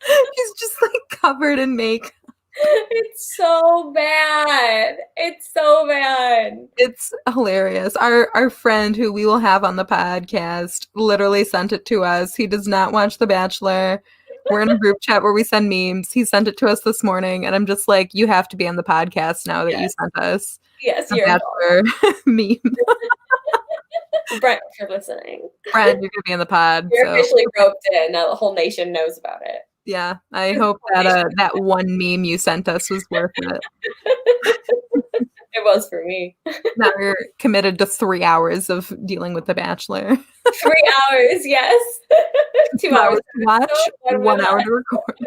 He's just like covered in makeup. It's so bad. It's so bad. It's hilarious. Our friend, who we will have on the podcast, literally sent it to us. He does not watch The Bachelor. We're in a group chat where we send memes. He sent it to us this morning, and I'm just like, you have to be on the podcast now that you sent us. Yes, The Bachelor meme. Brent, if you're listening. Brent, you're gonna be on the pod. You're officially roped in. Now the whole nation knows about it. Yeah, I hope that that one meme you sent us was worth it. It was for me. Now you're committed to 3 hours of dealing with The Bachelor. 3 hours, yes. 2 hours to watch, 1 hour to record.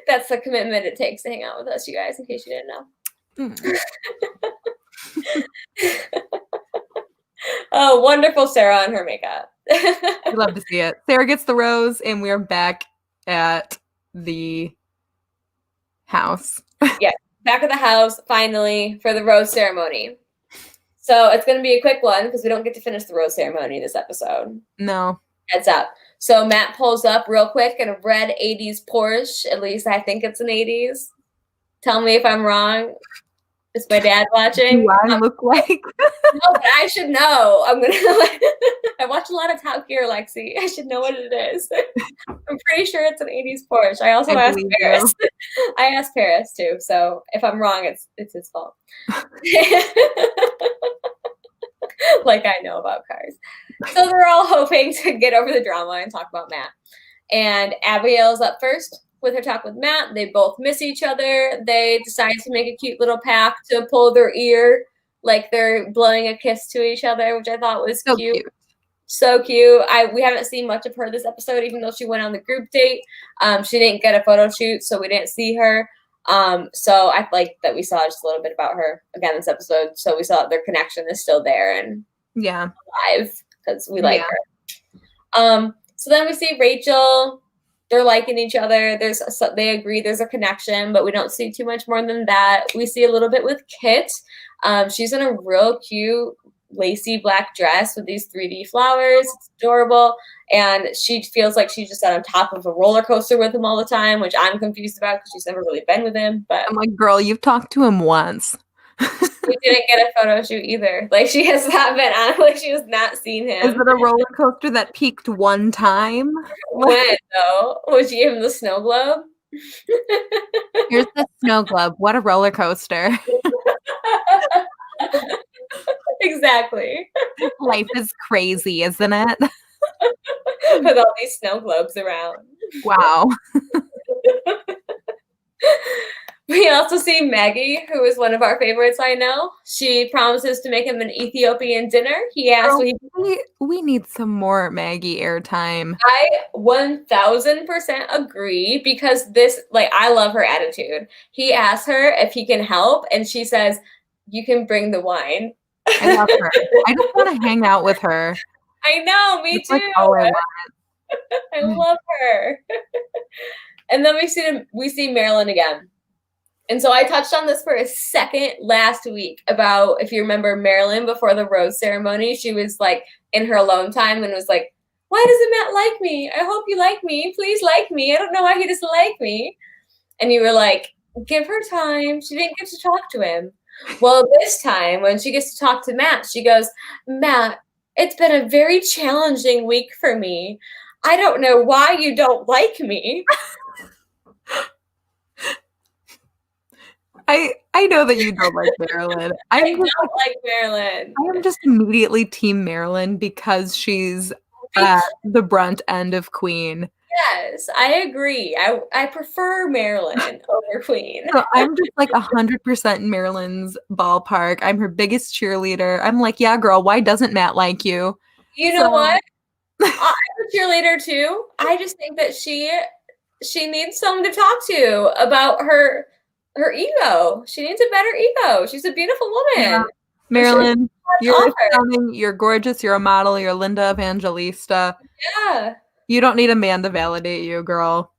That's the commitment it takes to hang out with us, you guys, in case you didn't know. Oh, wonderful Sarah and her makeup. I love to see it. Sarah gets the rose, and we're back at the house. Yeah, back at the house, finally, for the rose ceremony. So it's going to be a quick one because we don't get to finish the rose ceremony this episode. No. Heads up. So Matt pulls up real quick in a red 80s Porsche. At least I think it's an 80s. Tell me if I'm wrong. Is my dad watching? Do I look like? No, but I should know. I watch a lot of Top Gear, Lexi. I should know what it is. I'm pretty sure it's an 80s Porsche. I also asked Paris. I asked Paris too. So if I'm wrong, it's his fault. Like I know about cars. So they're all hoping to get over the drama and talk about Matt. And Abigail's up first with her talk with Matt. They both miss each other. They decide to make a cute little pact to pull their ear like they're blowing a kiss to each other, which I thought was cute. So cute. We haven't seen much of her this episode, even though she went on the group date. She didn't get a photo shoot, so we didn't see her. So I like that we saw just a little bit about her again this episode. So we saw that their connection is still there and alive because we like her. So then we see Rachel. They're liking each other. They agree there's a connection, but we don't see too much more than that. We see a little bit with Kit. She's in a real cute lacy black dress with these 3D flowers. It's adorable. And she feels like she's just on top of a roller coaster with him all the time, which I'm confused about because she's never really been with him. But I'm like, girl, you've talked to him once. We didn't get a photo shoot either. Like she has not been on. Like she has not seen him. Is it a roller coaster that peaked one time? When though? Would you give him the snow globe? Here's the snow globe. What a roller coaster. Exactly. Life is crazy, isn't it? With all these snow globes around. Wow. We also see Maggie, who is one of our favorites, I know. She promises to make him an Ethiopian dinner. He asks we need some more Maggie airtime. I 1000% agree because this, like, I love her attitude. He asks her if he can help, and she says, "You can bring the wine." I love her. I just want to hang out with her. I know, me It's too. like all I want. I love her. And then we see Marilyn again. And so I touched on this for a second last week about, if you remember Marilyn before the rose ceremony, she was like in her alone time and was like, "Why doesn't Matt like me? I hope you like me. Please like me. I don't know why he doesn't like me." And you were like, give her time. She didn't get to talk to him. Well, this time when she gets to talk to Matt, she goes, "Matt, it's been a very challenging week for me. I don't know why you don't like me." I know that you don't like Marilyn. I don't like Marilyn. I am just immediately team Marilyn because she's at the brunt end of Queen. Yes, I agree. I prefer Marilyn over Queen. So I'm just like 100% in Marilyn's ballpark. I'm her biggest cheerleader. I'm like, yeah, girl, why doesn't Matt like you? You know what? I'm a cheerleader too. I just think that she needs someone to talk to about her ego. She needs a better ego. She's a beautiful woman. Yeah. Marilyn, you're stunning, you're gorgeous, you're a model, you're Linda Evangelista. Yeah. You don't need a man to validate you, girl.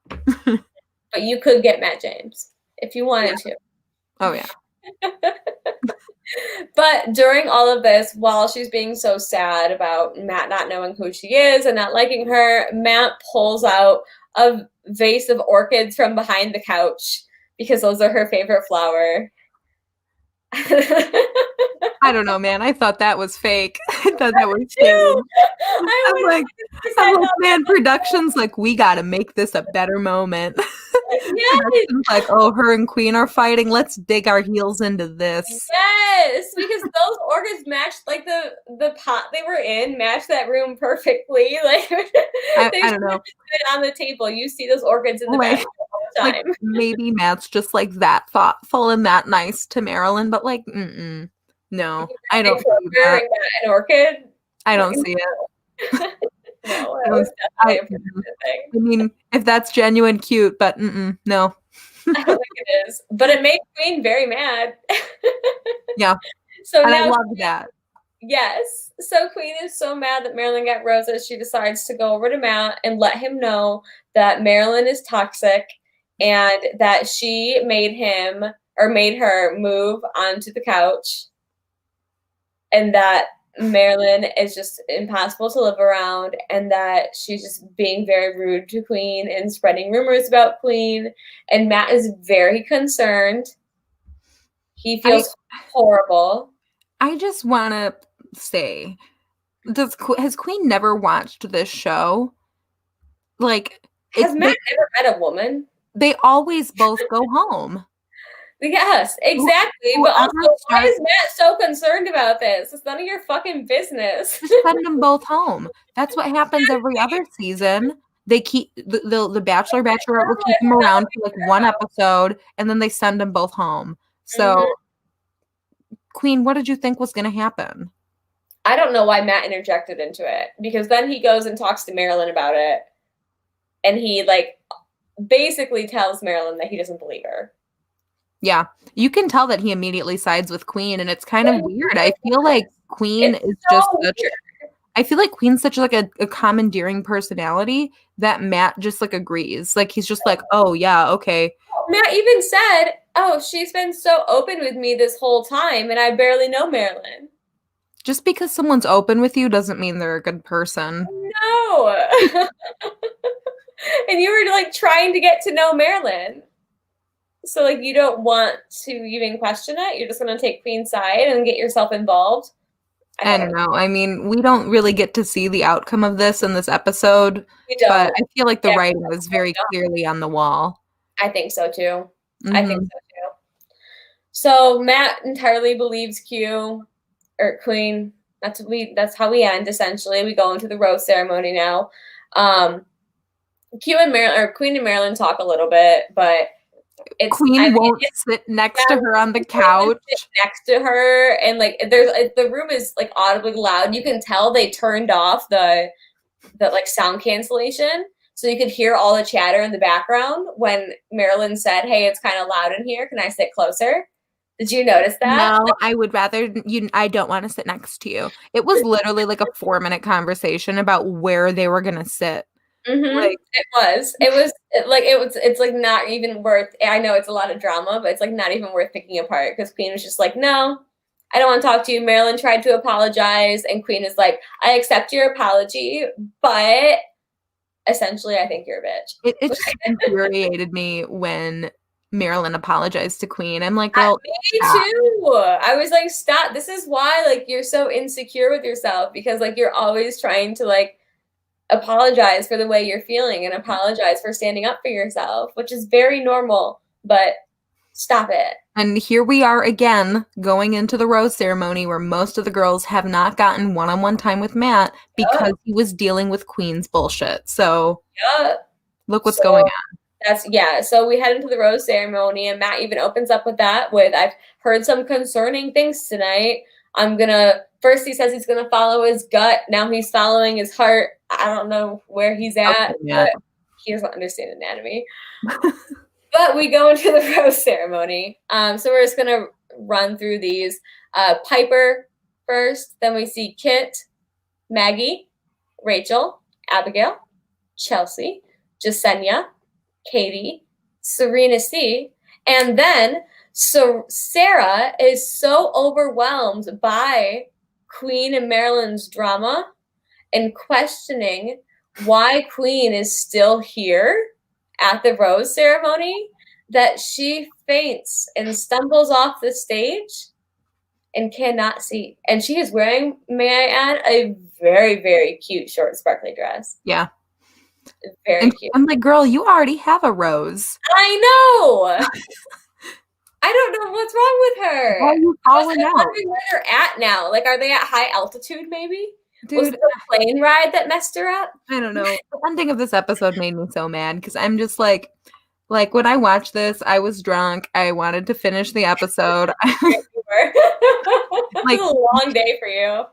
But you could get Matt James if you wanted to. Oh, yeah. But during all of this, while she's being so sad about Matt not knowing who she is and not liking her, Matt pulls out a vase of orchids from behind the couch because those are her favorite flower. I don't know, man. I thought that was fake. I thought that was fake. I'm like, man, production's like, we got to make this a better moment. Yes. Like, oh, her and Queen are fighting. Let's dig our heels into this. Yes, because those orchids matched, like the pot they were in matched that room perfectly. Like I don't know. On the table, you see those orchids in the back all the time. Like, maybe Matt's just like that thoughtful and that nice to Marilyn, but like, no, I don't see that. An orchid. I don't see it. No, that was definitely a I mean, if that's genuine, cute, but no. I don't think it is. But it made Queen very mad. Yeah. So and now, I love that. Yes. So Queen is so mad that Marilyn got roses, she decides to go over to Matt and let him know that Marilyn is toxic and that she made her move onto the couch and that Marilyn is just impossible to live around and that she's just being very rude to Queen and spreading rumors about Queen. And Matt is very concerned. He feels horrible. I just want to say, has Queen never watched this show? Like, has Matt never met a woman? They always both go home. Yes, exactly. But also, why is Matt so concerned about this? It's none of your fucking business. Just send them both home. That's what happens every other season. They keep the Bachelor, Bachelorette will keep them around for like one episode, and then they send them both home. So, Queen, what did you think was going to happen? I don't know why Matt interjected into it, because then he goes and talks to Marilyn about it, and he like basically tells Marilyn that he doesn't believe her. Yeah. You can tell that he immediately sides with Queen, and it's kind of weird. I feel like Queen is just such I feel like Queen's such like a commandeering personality that Matt just like agrees. Like he's just like, oh yeah, okay. Matt even said, oh, she's been so open with me this whole time and I barely know Marilyn. Just because someone's open with you doesn't mean they're a good person. No. And you were like trying to get to know Marilyn. So like you don't want to even question it. You're just going to take Queen's side and get yourself involved. I don't know. I mean, we don't really get to see the outcome of this in this episode, but I feel like the writing was very clearly on the wall. I think so too. I think so too. So Matt entirely believes Queen. That's how we end essentially. We go into the rose ceremony now. Queen and Marilyn talk a little bit, but Queen won't sit next to her on the couch. Next to her, and like the room is like audibly loud. You can tell they turned off the like sound cancellation, so you could hear all the chatter in the background when Marilyn said, "Hey, it's kind of loud in here. Can I sit closer?" Did you notice that? No, I would rather you. I don't want to sit next to you. It was literally like a 4-minute conversation about where they were gonna sit. Like, it's like not even worth. I know it's a lot of drama, but it's like not even worth picking apart because Queen was just like, no, I don't want to talk to you. Marilyn tried to apologize, and Queen is like, I accept your apology, but essentially, I think you're a bitch. It just infuriated me when Marilyn apologized to Queen. I'm like, well, me too. I was like, stop. This is why like you're so insecure with yourself because like you're always trying to like apologize for the way you're feeling and apologize for standing up for yourself, which is very normal, but stop it. And here we are again going into the rose ceremony where most of the girls have not gotten one-on-one time with Matt because he was dealing with Queen's bullshit. So look what's going on. So we head into the rose ceremony and Matt even opens up with that with, I've heard some concerning things tonight. First he says he's going to follow his gut. Now he's following his heart. I don't know where he's at, but he doesn't understand anatomy. But we go into the rose ceremony. So we're just going to run through these. Piper first. Then we see Kit, Maggie, Rachel, Abigail, Chelsea, Jasenia, Katie, Serena C. And then Sarah is so overwhelmed by Queen and Marilyn's drama and questioning why Queen is still here at the rose ceremony that she faints and stumbles off the stage and cannot see. And she is wearing, may I add, a very, very cute short sparkly dress. Yeah. Very cute. I'm like, girl, you already have a rose. I know. I don't know what's wrong with her. Why are you calling out? Wondering where they're at now. Like, are they at high altitude maybe? Dude, was it the plane ride that messed her up? I don't know. The ending of this episode made me so mad because I'm just like when I watched this, I was drunk. I wanted to finish the episode. Like, a long day for you.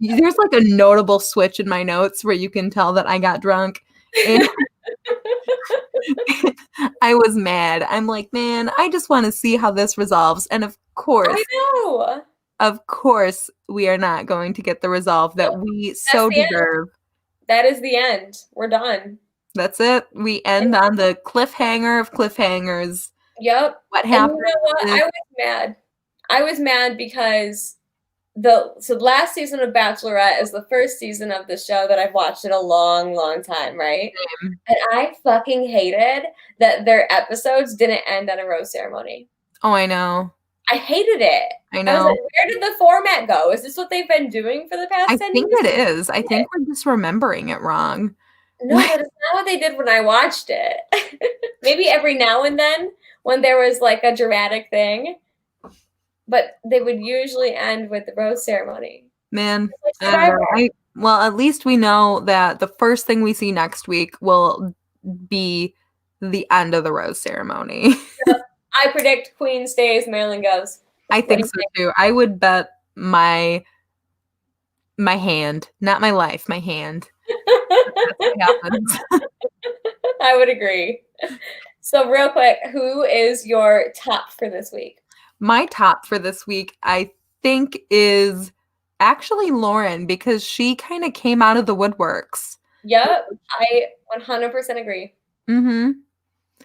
There's like a notable switch in my notes where you can tell that I got drunk. And I was mad. I'm like, man, I just want to see how this resolves. And of course, I know. Of course, we are not going to get the resolve that we so deserve. That is the end. We're done. That's it. We end on the cliffhanger of cliffhangers. Yep. What happened? You know what? I was mad. I was mad because the last season of Bachelorette is the first season of the show that I've watched in a long, long time, right? And I fucking hated that their episodes didn't end on a rose ceremony. Oh, I know. I hated it. I know. I was like, where did the format go? Is this what they've been doing for the past 10 years? I think it is. I think we're just remembering it wrong. No, but it's not what they did when I watched it. Maybe every now and then when there was like a dramatic thing. But they would usually end with the rose ceremony. Man, well, at least we know that the first thing we see next week will be the end of the rose ceremony. Yeah, I predict Queen stays, Marilyn goes. I think so too. I would bet my hand, not my life, my hand. That's what happens. I would agree. So real quick, who is your top for this week? My top for this week, I think, is actually Lauren, because she kind of came out of the woodworks. Yep, I 100% agree. Mm-hmm.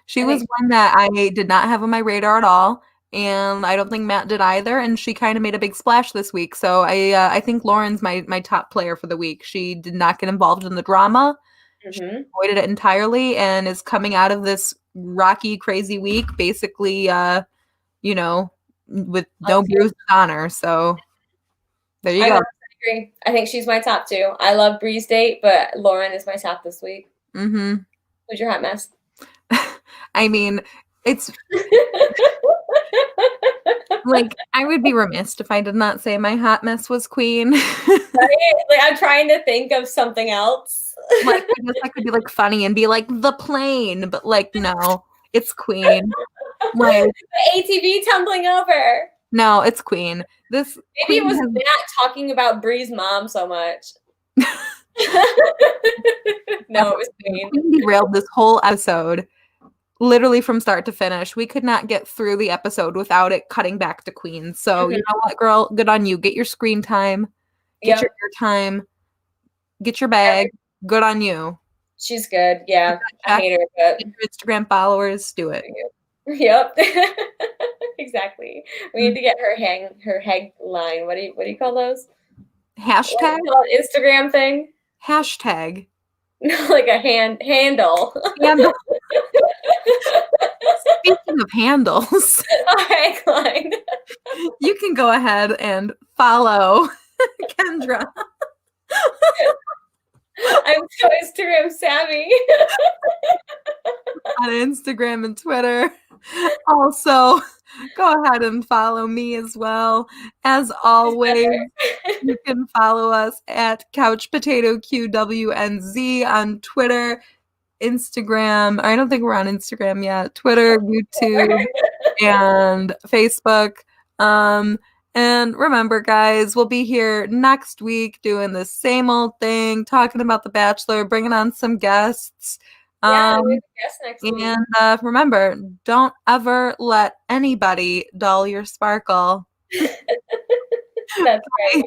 She I was think one that I did not have on my radar at all, and I don't think Matt did either. And she kind of made a big splash this week, so I think Lauren's my top player for the week. She did not get involved in the drama. She avoided it entirely, and is coming out of this rocky, crazy week basically, you know, with no bruises on her. So there you I go. agree. I think she's my top too. I love Bree's date, but Lauren is my top this week. Mm-hmm. Who's your hot mess? I mean, it's like, I would be remiss if I did not say my hot mess was Queen. Right? Like, I'm trying to think of something else. Like, I guess I could be like funny and be like the plane, but like, no, it's Queen. Like, the ATV tumbling over. no, it's Queen. This Maybe it Queen was has, Matt talking about Bree's mom so much. No, it was Queen. Queen derailed this whole episode, literally from start to finish. We could not get through the episode without it cutting back to Queen. So, you know what, girl? Good on you. Get your screen time. Get your airtime. Get your bag. Good on you. She's good. Yeah. I hate her, but get your Instagram followers. Do it. Yep. Exactly. We need to get her hang line. What do you call those? Hashtag? Instagram thing? Hashtag. Like a handle. Handle. Speaking of handles, Line. You can go ahead and follow Kendra. I'm so Instagram savvy. On Instagram and Twitter. Also, go ahead and follow me as well. As always, you can follow us at CouchPotatoQWNZ on Twitter, Instagram. I don't think we're on Instagram yet. Twitter, YouTube, and Facebook. And remember, guys, we'll be here next week doing the same old thing, talking about The Bachelor, bringing on some guests. Yeah, we have a guest next week. And remember, don't ever let anybody dull your sparkle. That's right.